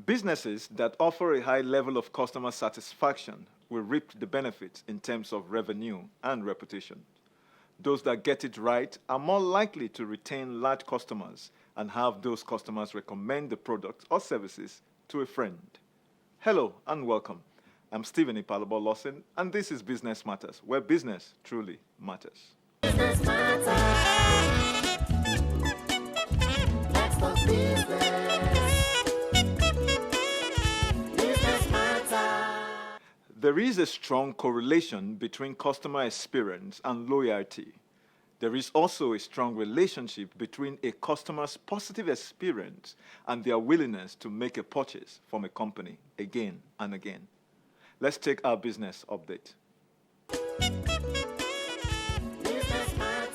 Businesses that offer a high level of customer satisfaction will reap the benefits in terms of revenue and reputation. Those that get it right are more likely to retain large customers and have those customers recommend the products or services to a friend. Hello and welcome. I'm Stephen Ipalobo Lawson, and this is Business Matters, where business truly matters. Business matters. Let's talk business. Business matters. There is a strong correlation between customer experience and loyalty. There is also a strong relationship between a customer's positive experience and their willingness to make a purchase from a company again and again. Let's take our business update. Business matters.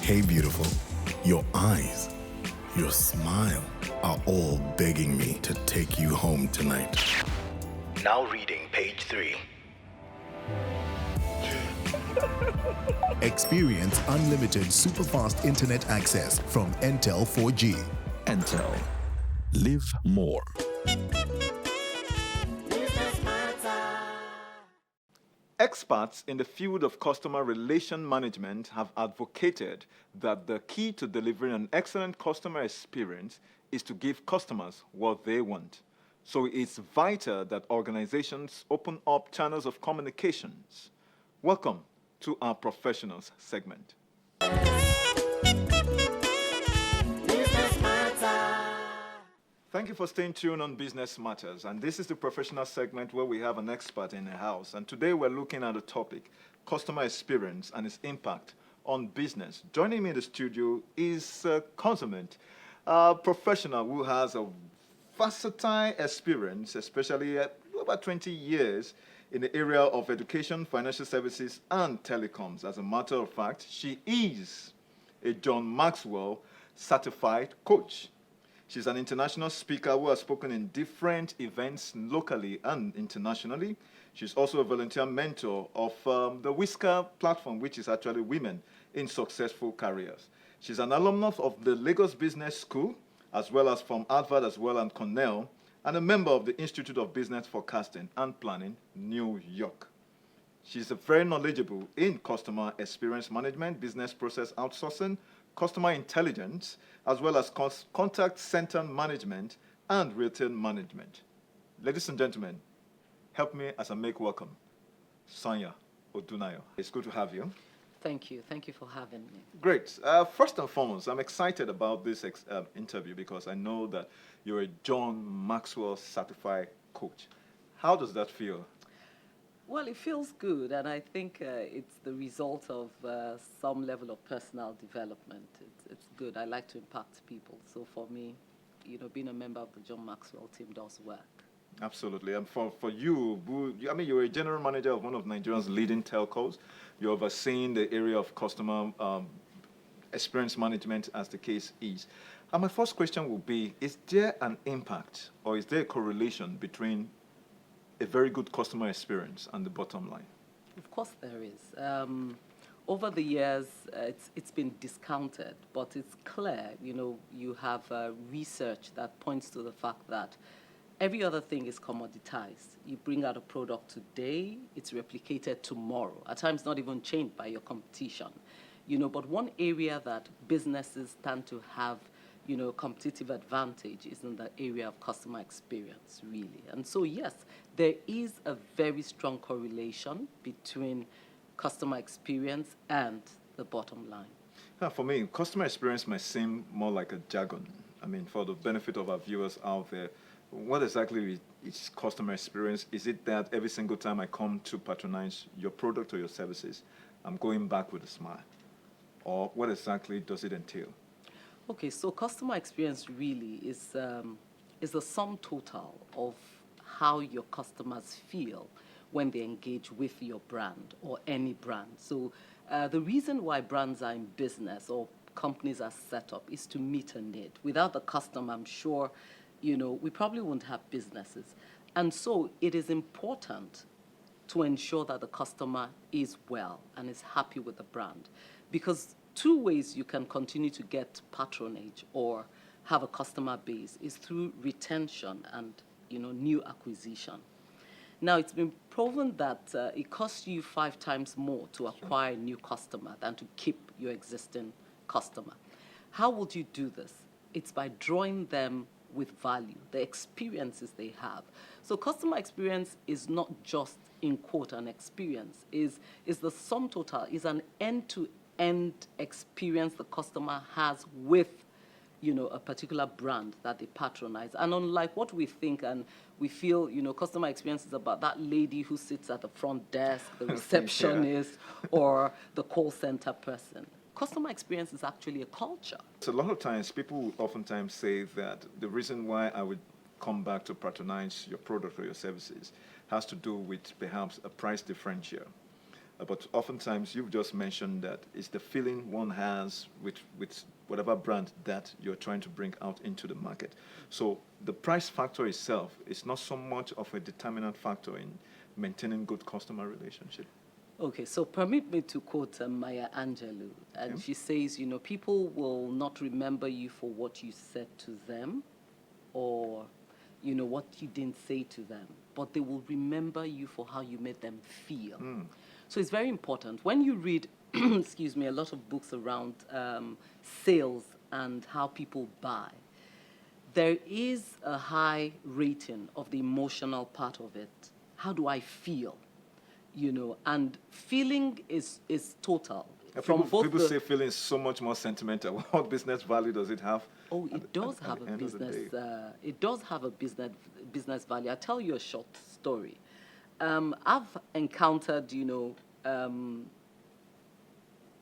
Hey, beautiful. Your eyes, your smile are all begging me to take you home tonight. Now reading page 3. Experience unlimited superfast internet access from Entel 4G. Entel. Live more. Business matters. Experts in the field of customer relation management have advocated that the key to delivering an excellent customer experience is to give customers what they want. So it's vital that organizations open up channels of communications. Welcome to our professionals segment. Business matters. Thank you for staying tuned on Business Matters. And this is the professional segment where we have an expert in the house. And today we're looking at the topic, customer experience and its impact on business. Joining me in the studio is a consummate professional who has a versatile experience, especially over 20 years in the area of education, financial services, and telecoms. As a matter of fact, she is a John Maxwell certified coach. She's an international speaker who has spoken in different events locally and internationally. She's also a volunteer mentor of the Whisker platform, which is actually Women in Successful Careers. She's an alumnus of the Lagos Business School, as well as from Harvard as well and Cornell, and a member of the Institute of Business Forecasting and Planning, New York. She's very knowledgeable in customer experience management, business process outsourcing, customer intelligence, as well as contact center management and retail management. Ladies and gentlemen, help me as I make welcome Sanya Odunayo. It's good to have you. Thank you. Thank you for having me. Great. First and foremost, I'm excited about this interview because I know that you're a John Maxwell certified coach. How does that feel? Well, it feels good, and I think it's the result of some level of personal development. It's good. I like to impact people. So for me, being a member of the John Maxwell team does work. Absolutely. And for you, you're a general manager of one of Nigeria's leading telcos. You're overseeing the area of customer experience management, as the case is. And my first question will be, is there an impact or is there a correlation between a very good customer experience and the bottom line? Of course there is. Over the years, it's been discounted, but it's clear, you have research that points to the fact that every other thing is commoditized. You bring out a product today, it's replicated tomorrow, at times not even changed by your competition. But one area that businesses tend to have, competitive advantage is in the area of customer experience, really. And so, yes, there is a very strong correlation between customer experience and the bottom line. For me, customer experience might seem more like a jargon. For the benefit of our viewers out there, What exactly is customer experience? Is it that every single time I come to patronize your product or your services, I'm going back with a smile? Or what exactly does it entail? Okay, so customer experience really is the sum total of how your customers feel when they engage with your brand or any brand. So the reason why brands are in business or companies are set up is to meet a need. Without the customer, I'm sure, we probably wouldn't have businesses. And so it is important to ensure that the customer is well and is happy with the brand. Because two ways you can continue to get patronage or have a customer base is through retention and new acquisition. Now, it's been proven that it costs you 5 times more to acquire a new customer than to keep your existing customer. How would you do this? It's by drawing them with value, the experiences they have. So customer experience is not just, in quote, an experience, is the sum total, is an end-to-end experience the customer has with a particular brand that they patronize. And unlike what we think and we feel, customer experience is about that lady who sits at the front desk, the receptionist, or the call center person. Customer experience is actually a culture. So a lot of times, people would oftentimes say that the reason why I would come back to patronize your product or your services has to do with perhaps a price differential. But oftentimes, you've just mentioned that it's the feeling one has with whatever brand that you're trying to bring out into the market. So the price factor itself is not so much of a determinant factor in maintaining good customer relationship. Okay, so permit me to quote Maya Angelou, and she says, people will not remember you for what you said to them or, what you didn't say to them, but they will remember you for how you made them feel. So it's very important. When you read, excuse me, a lot of books around sales and how people buy, there is a high rating of the emotional part of it. How do I feel? And feeling is total. People say feeling is so much more sentimental. What business value does it have? Oh, it does have a business. It does have a business value. I'll tell you a short story. I've encountered,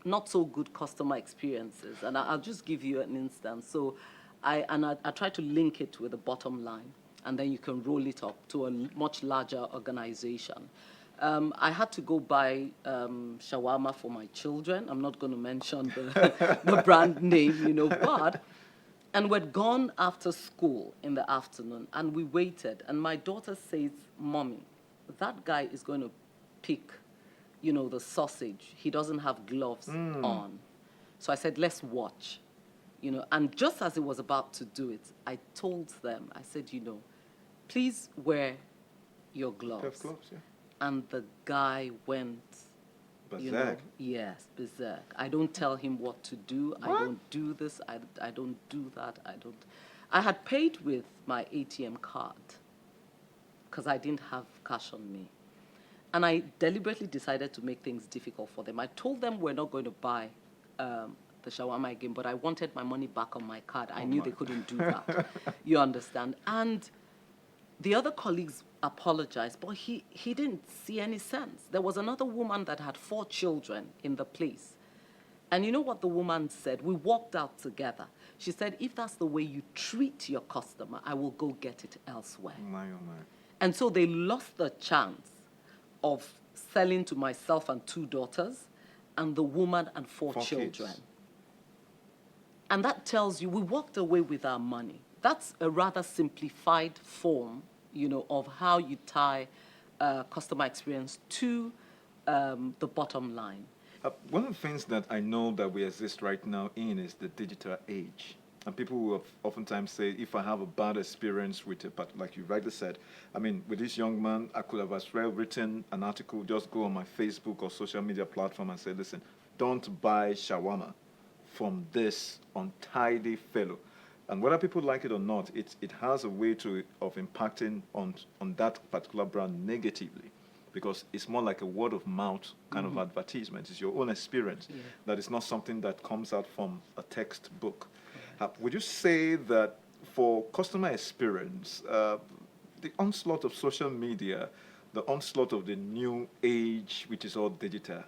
not so good customer experiences, and I'll just give you an instance. So, I try to link it with the bottom line, and then you can roll it up to a much larger organization. I had to go buy shawarma for my children. I'm not going to mention the brand name, but, and we'd gone after school in the afternoon, and we waited, and my daughter says, "Mommy, that guy is going to pick, the sausage. He doesn't have gloves on." So I said, "Let's watch." And just as he was about to do it, I told them, I said, "Please wear your gloves." Have gloves, yeah. And the guy went, Berserk. Yes, berserk. I don't tell him what to do. I don't do this. I don't do that. I had paid with my ATM card because I didn't have cash on me. And I deliberately decided to make things difficult for them. I told them we're not going to buy the shawarma again, but I wanted my money back on my card. I knew they couldn't do that. You understand? And the other colleagues apologized, but he didn't see any sense. There was another woman that had 4 children in the place. And you know what the woman said? We walked out together. She said, "If that's the way you treat your customer, I will go get it elsewhere." My, oh my. And so they lost the chance of selling to myself and 2 daughters and the woman and 4 children. Kids. And that tells you we walked away with our money. That's a rather simplified form, of how you tie customer experience to the bottom line. One of the things that I know that we exist right now in is the digital age. And people will oftentimes say, if I have a bad experience with it, but like you rightly said, with this young man, I could have as well written an article, just go on my Facebook or social media platform and say, "Listen, don't buy shawarma from this untidy fellow." And whether people like it or not, it has a way of impacting on that particular brand negatively, because it's more like a word of mouth kind of advertisement. It's your own experience. That is not something that comes out from a textbook. Would you say that for customer experience, the onslaught of social media, the onslaught of the new age, which is all digital,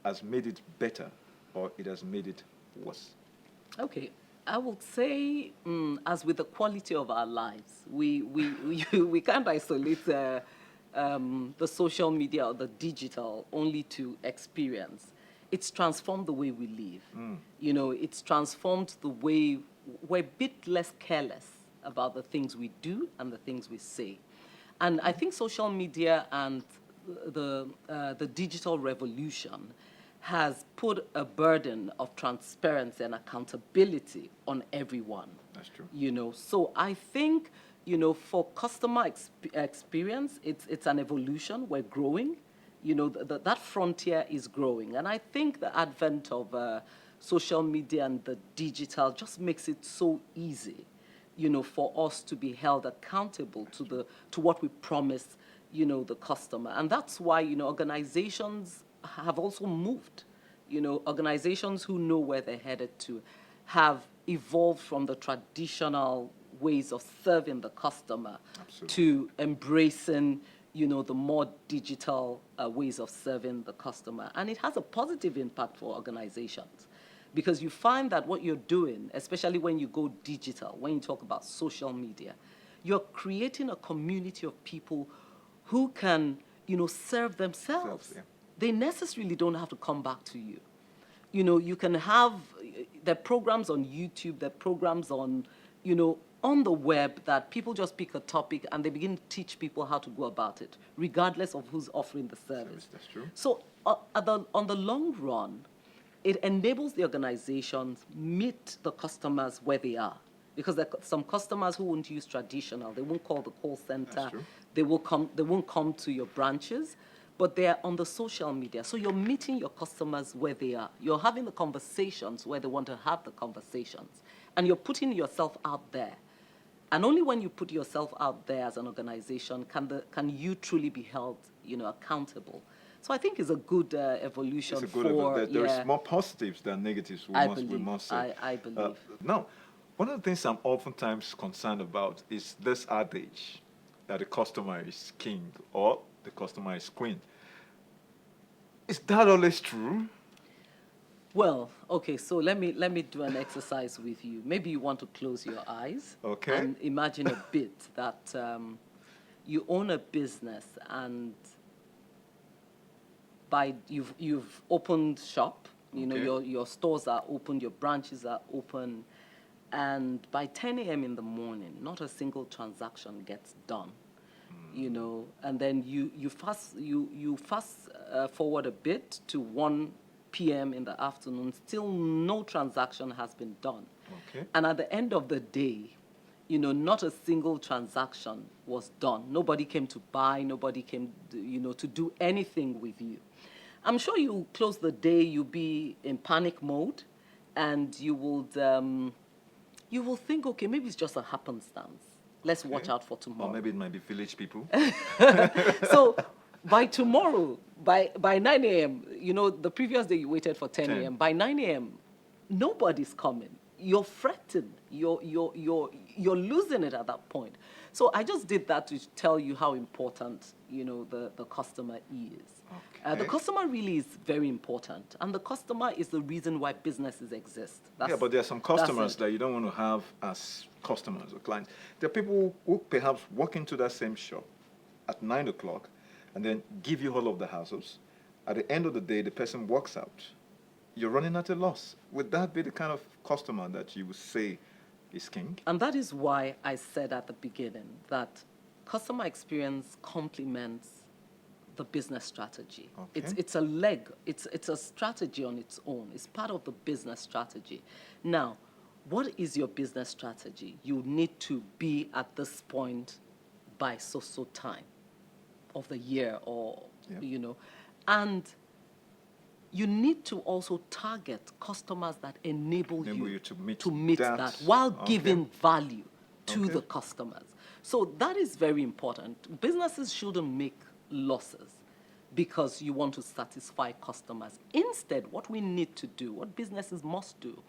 has made it better or it has made it worse? Okay, I would say, as with the quality of our lives, we can't isolate the social media or the digital only to experience. It's transformed the way we live. You know, it's transformed the way we're a bit less careless about the things we do and the things we say. And I think social media and the digital revolution has put a burden of transparency and accountability on everyone. That's true. You know, so I think, you know, for customer experience, it's an evolution. We're growing. You know, that frontier is growing. And I think the advent of social media and the digital just makes it so easy, you know, for us to be held accountable to what we promise, you know, the customer. And that's why, you know, organizations have also moved. You know, organizations who know where they're headed to have evolved from the traditional ways of serving the customer to embracing, you know, the more digital ways of serving the customer. And it has a positive impact for organizations because you find that what you're doing, especially when you go digital, when you talk about social media, you're creating a community of people who can, you know, serve themselves. Yeah. They necessarily don't have to come back to you. You know, you can have the programs on YouTube, the programs on, you know, on the web that people just pick a topic and they begin to teach people how to go about it, regardless of who's offering the service. That's true. So on the long run, it enables the organizations meet the customers where they are. Because there are some customers who won't use traditional. They won't call the call center. That's true. They won't come to your branches, but they're on the social media. So you're meeting your customers where they are. You're having the conversations where they want to have the conversations. And you're putting yourself out there. And only when you put yourself out there as an organization can you truly be held, you know, accountable. So I think it's a good evolution. It's a good for there's more positives than negatives, we must say. I believe. Now, one of the things I'm oftentimes concerned about is this adage that the customer is king or the customer is queen. Is that always true? Well, okay, so let me do an exercise with you. Maybe you want to close your eyes. Okay. And imagine a bit that you own a business and you've opened shop. You know, Okay. your stores are open, your branches are open, and by 10 a.m. in the morning, not a single transaction gets done. You know, and then you fast forward a bit to 1 p.m. in the afternoon, still no transaction has been done. Okay. And at the end of the day, you know, not a single transaction was done. Nobody came to buy, nobody came, you know, to do anything with you. I'm sure you close the day, you'll be in panic mode, and you will think, okay, maybe it's just a happenstance. Let's watch out for tomorrow. Or maybe it might be village people. So by tomorrow, by 9 a.m., you know, the previous day you waited for 10 a.m. By 9 a.m., nobody's coming. You're fretting. You're losing it at that point. So I just did that to tell you how important, you know, the customer is. Okay. The customer really is very important, and the customer is the reason why businesses exist. Yeah, but there are some customers it. that you don't want to have as customers or clients. There are people who perhaps walk into that same shop at 9 o'clock and then give you all of the hassles. At the end of the day, the person walks out. You're running at a loss. Would that be the kind of customer that you would say is king? And that is why I said at the beginning that customer experience complements the business strategy. Okay. It's a leg. It's a strategy on its own. It's part of the business strategy. Now, what is your business strategy? You need to be at this point by so time of the year, or you know, and you need to also target customers that enable you to meet that while Okay. giving value to Okay. the customers. So that is very important. Businesses shouldn't make losses because you want to satisfy customers. Instead, what we need to do, what businesses must do,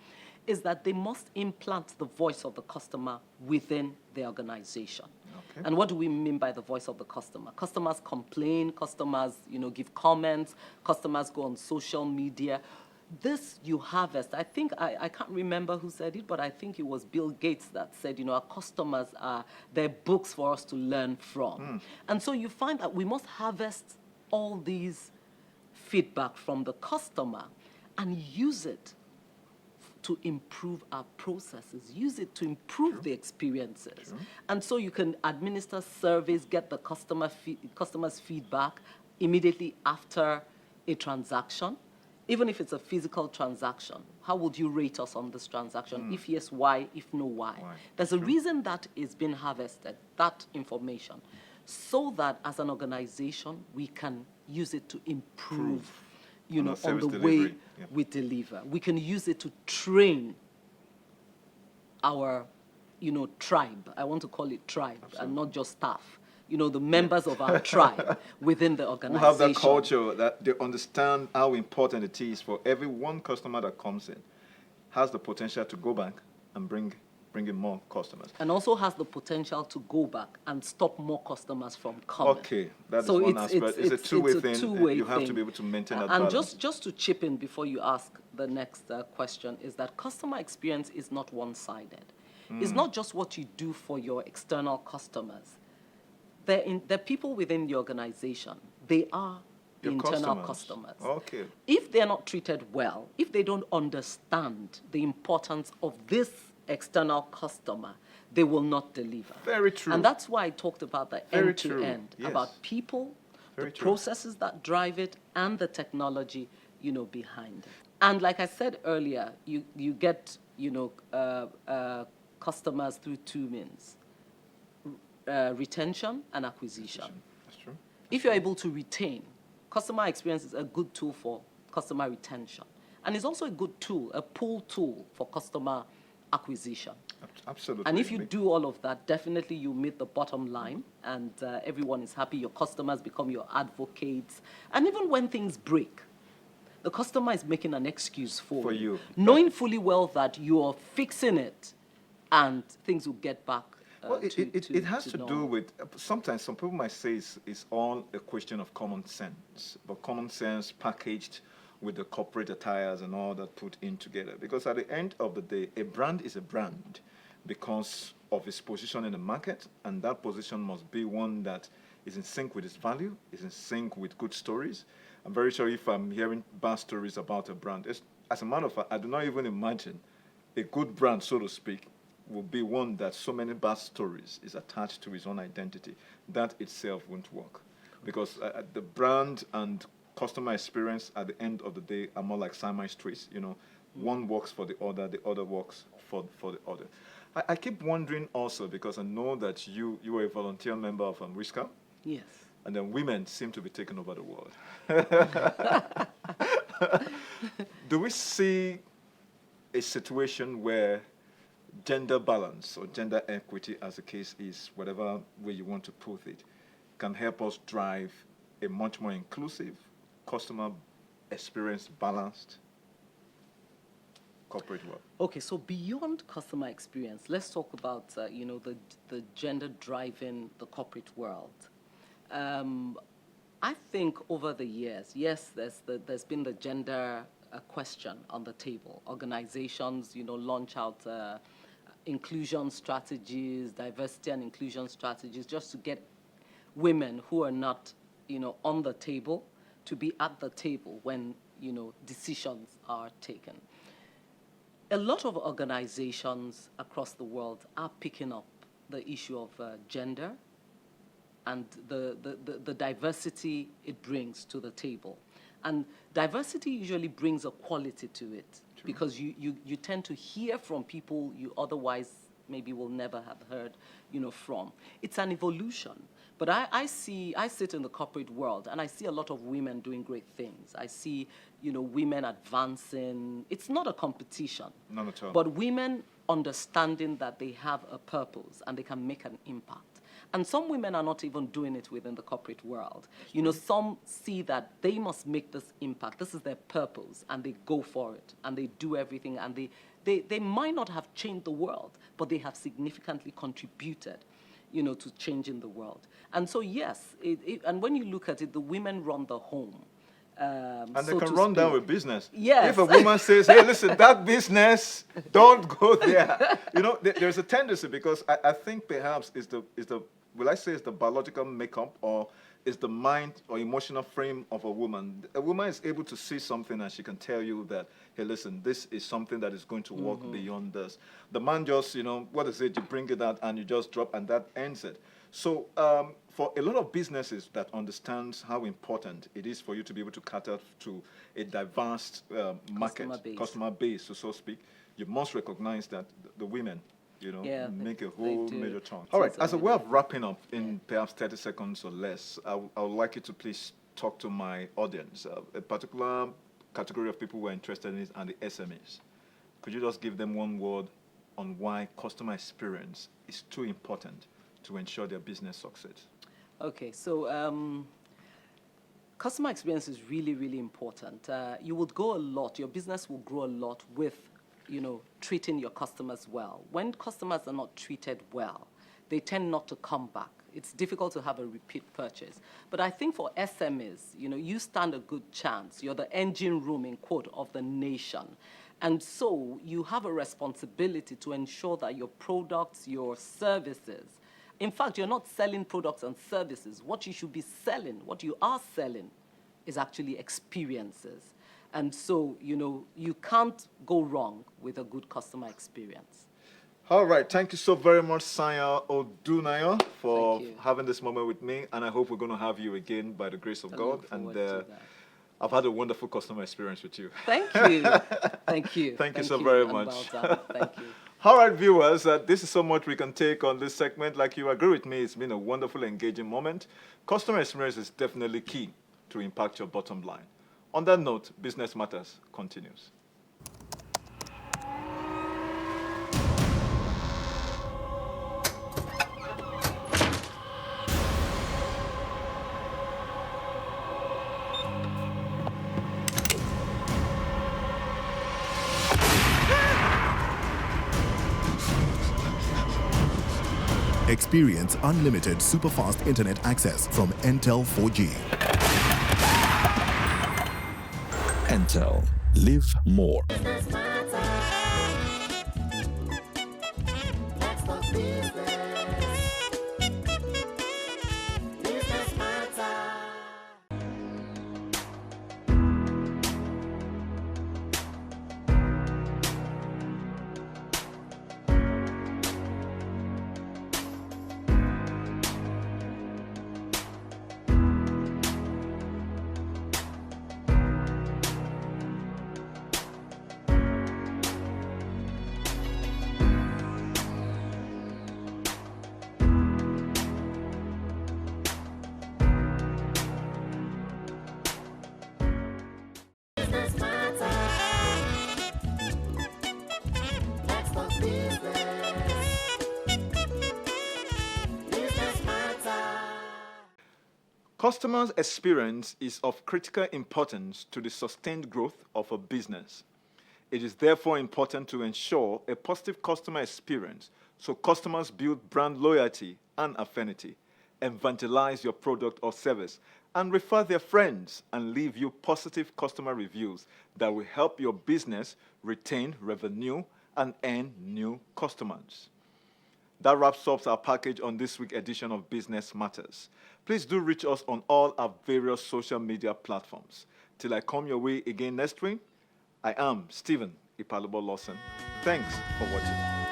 is that they must implant the voice of the customer within the organization. Okay. And what do we mean by the voice of the customer? Customers complain, customers, give comments, customers go on social media. This you harvest. I think, I can't remember who said it, but I think it was Bill Gates that said, our customers they're books for us to learn from. And so you find that we must harvest all these feedback from the customer and use it to improve our processes, use it to improve the experiences. And so you can administer surveys, get the customer's feedback immediately after a transaction. Even if it's a physical transaction, how would you rate us on this transaction? If yes, why? If no, why? There's a reason that is being harvested, that information, so that as an organization, we can use it to improve, on the delivery. way we deliver. We can use it to train our, tribe. I want to call it tribe and not just staff. The members of our tribe within the Who organization. have that culture that they understand how important it is for every one customer that comes in, has the potential to go back and bring in more customers. And also has the potential to go back and stop more customers from coming. Okay, that's So one aspect. It's a two-way thing. two-way You have to thing. be able to maintain that And balance. just to chip in before you ask the next question is that customer experience is not one-sided. It's not just what you do for your external customers. They're people within the organization. They are the Your internal customers. Okay. If they're not treated well, if they don't understand the importance of this external customer, they will not deliver. Very true. And that's why I talked about the Very end-to-end, true. Yes. about people, Very the true. processes that drive it, and the technology, behind it. And like I said earlier, you get, customers through two means, retention and acquisition. That's true. If you're able to retain, customer experience is a good tool for customer retention. And it's also a good tool, a pull tool for customer acquisition. Absolutely. And if you do all of that, definitely you meet the bottom line and everyone is happy. Your customers become your advocates. And even when things break, the customer is making an excuse for you. knowing fully well that you're fixing it and things will get back. Well, it has to do normal. with, sometimes some people might say it's all a question of common sense, but common sense packaged with the corporate attires and all that put in together. Because at the end of the day, a brand is a brand because of its position in the market, and that position must be one that is in sync with its value, is in sync with good stories. I'm very sure if I'm hearing bad stories about a brand, as a matter of fact, I do not even imagine a good brand, so to speak, will be one that so many bad stories is attached to its own identity. That itself won't work. Because the brand and customer experience at the end of the day are more like Siamese twins. One works for the other works for the other. I keep wondering also, because I know that you were a volunteer member of WISCA, Yes. and then women seem to be taking over the world. Do we see a situation where gender balance or gender equity, as the case is, whatever way you want to put it, can help us drive a much more inclusive, customer experience balanced corporate world? Okay, so beyond customer experience, let's talk about the gender driving the corporate world. I think over the years, yes, there's been the gender question on the table. Organizations, launch out inclusion strategies, diversity and inclusion strategies, just to get women who are not, on the table to be at the table when, decisions are taken. A lot of organizations across the world are picking up the issue of gender and the diversity it brings to the table. And diversity usually brings a quality to it. True. Because you tend to hear from people you otherwise maybe will never have heard, from. It's an evolution. But I sit in the corporate world and I see a lot of women doing great things. I see, women advancing. It's not a competition. Not at all. But women understanding that they have a purpose and they can make an impact. And some women are not even doing it within the corporate world. You know, some see that they must make this impact. This is their purpose, and they go for it, and they do everything, and they might not have changed the world, but they have significantly contributed, you know, to changing the world. And so, yes, and when you look at it, the women run the home. And they so can to run down speak. with business. Yes. If a woman says, hey, listen, that business, don't go there. You know, there's a tendency, because I think perhaps will I say it's the biological makeup, or is the mind or emotional frame of a woman. A woman is able to see something and she can tell you that, hey, listen, this is something that is going to work beyond this. The man just, you know, what is it? You bring it out and you just drop, and that ends it. So for a lot of businesses that understands how important it is for you to be able to cater to a diverse market, customer base, so to speak, you must recognize that the women, you know, make a whole major chunk. All right, as a way of wrapping up in perhaps 30 seconds or less, I would like you to please talk to my audience. A particular category of people who are interested in it are the SMEs. Could you just give them one word on why customer experience is too important to ensure their business success? Okay, so customer experience is really, really important. You would go a lot, your business will grow a lot with, you know, treating your customers well. When customers are not treated well, they tend not to come back. It's difficult to have a repeat purchase. But I think for SMEs, you know, you stand a good chance. You're the engine room, in quote, of the nation. And so you have a responsibility to ensure that your products, your services, in fact, you're not selling products and services. What you should be selling, what you are selling, is actually experiences. And so, you know, you can't go wrong with a good customer experience. All right. Thank you so very much, Sanya Odunayo, for Thank you. having this moment with me. And I hope we're going to have you again by the grace of I God. look And forward to that. I've had a wonderful customer experience with you. Thank you. Thank you. Thank you so very and much. well done. Thank you. All right, viewers, this is so much we can take on this segment. Like you agree with me, it's been a wonderful, engaging moment. Customer experience is definitely key to impact your bottom line. On that note, Business Matters continues. Experience unlimited super-fast internet access from Entel 4G. Entel. Live more. Business matter. Let's talk business. Business matter. Business matter. Let's talk business. Business matter. Customers' experience is of critical importance to the sustained growth of a business. It is therefore important to ensure a positive customer experience so customers build brand loyalty and affinity, evangelize your product or service, and refer their friends and leave you positive customer reviews that will help your business retain revenue and earn new customers. That wraps up our package on this week's edition of Business Matters. Please do reach us on all our various social media platforms. Till I come your way again next week, I am Stephen Ipalobo Lawson. Thanks for watching.